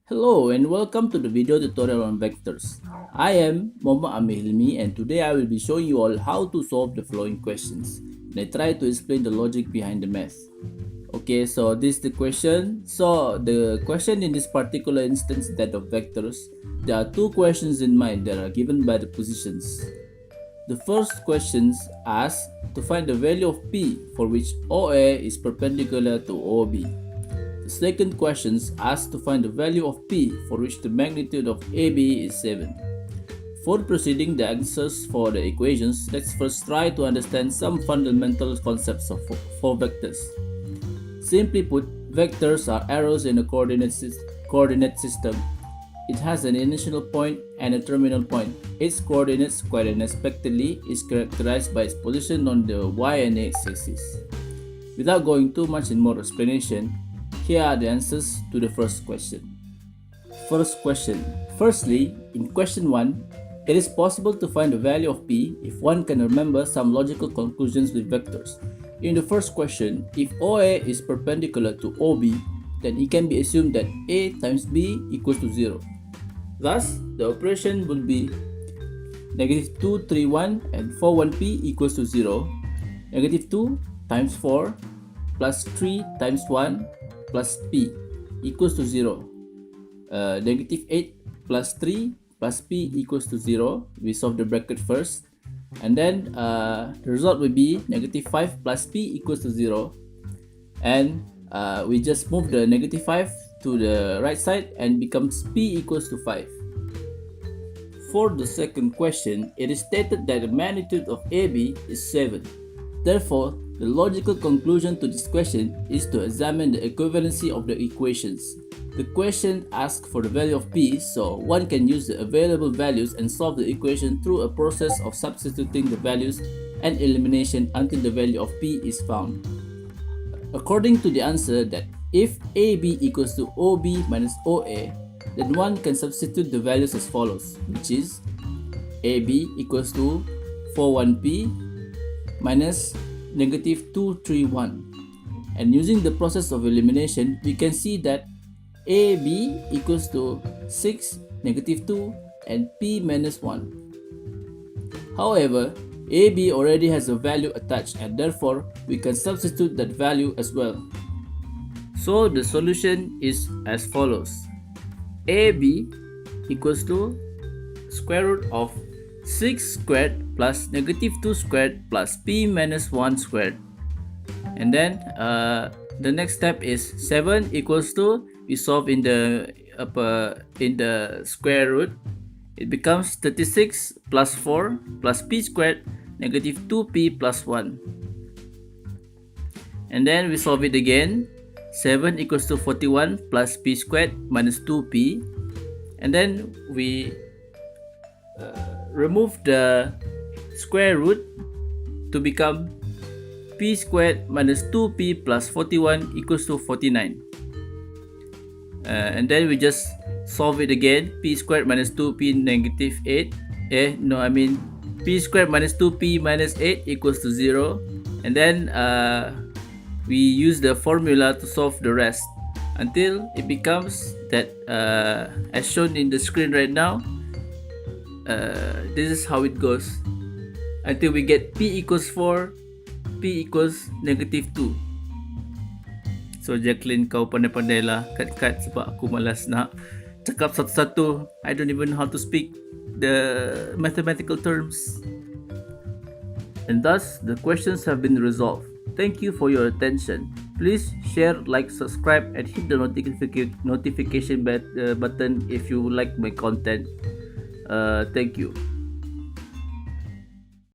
Hello and welcome to the video tutorial on vectors. I am Mohammad Amir and today I will be showing you all how to solve the following questions. And I try to explain the logic behind the math. Okay, so this is the question. So the question in this particular instance that of vectors, there are two questions in mind that are given by the positions. The first questions asks to find the value of P for which OA is perpendicular to OB. The second question asks to find the value of P for which the magnitude of AB is 7. Before proceeding the answers for the equations, let's first try to understand some fundamental concepts for vectors. Simply put, vectors are arrows in a coordinate system. It has an initial point and a terminal point. Its coordinates, quite unexpectedly, is characterized by its position on the y and x axis. Without going too much in more explanation, here are the answers to the first question. First question. Firstly, in question 1, it is possible to find the value of P if one can remember some logical conclusions with vectors. In the first question, if OA is perpendicular to OB, then it can be assumed that A times B equals to 0. Thus, the operation would be negative 2, 3, 1 and 4, 1P equals to 0. Negative 2 times 4 plus 3 times 1 plus P equals to 0. Negative 8 plus 3 plus P equals to 0. We solve the bracket first. And then the result will be negative 5 plus P equals to 0. And we just move the negative 5 to the right side and becomes P equals to 5. For the second question, it is stated that the magnitude of AB is 7. Therefore, the logical conclusion to this question is to examine the equivalency of the equations. The question asks for the value of P, so one can use the available values and solve the equation through a process of substituting the values and elimination until the value of P is found. According to the answer that if AB equals to OB minus OA, then one can substitute the values as follows, which is AB equals to 41P minus negative 231. And using the process of elimination, we can see that AB equals to 6, negative 2 and P minus 1. However, AB already has a value attached and therefore we can substitute that value as well. So the solution is as follows. AB equals to square root of 6 squared plus negative 2 squared plus P minus 1 squared. And then the next step is 7 equals to, we solve in the square root. It becomes 36 plus 4 plus P squared negative 2P plus 1. And then we solve it again. 7 equals to 41 plus P squared minus 2P. And then we remove the square root to become P squared minus 2P plus 41 equals to 49. And then we just solve it again. P squared minus 2P negative 8. P squared minus 2P minus 8 equals to 0. And then we use the formula to solve the rest until it becomes that as shown in the screen right now. This is how it goes until we get P equals 4, P equals negative 2. So Jacqueline, kau pandai-pandai lah cut sebab aku malas nak cakap satu-satu. I don't even know how to speak the mathematical terms. And thus, the questions have been resolved. Thank you for your attention. Please share, like, subscribe and hit the notification button if you like my content. Thank you.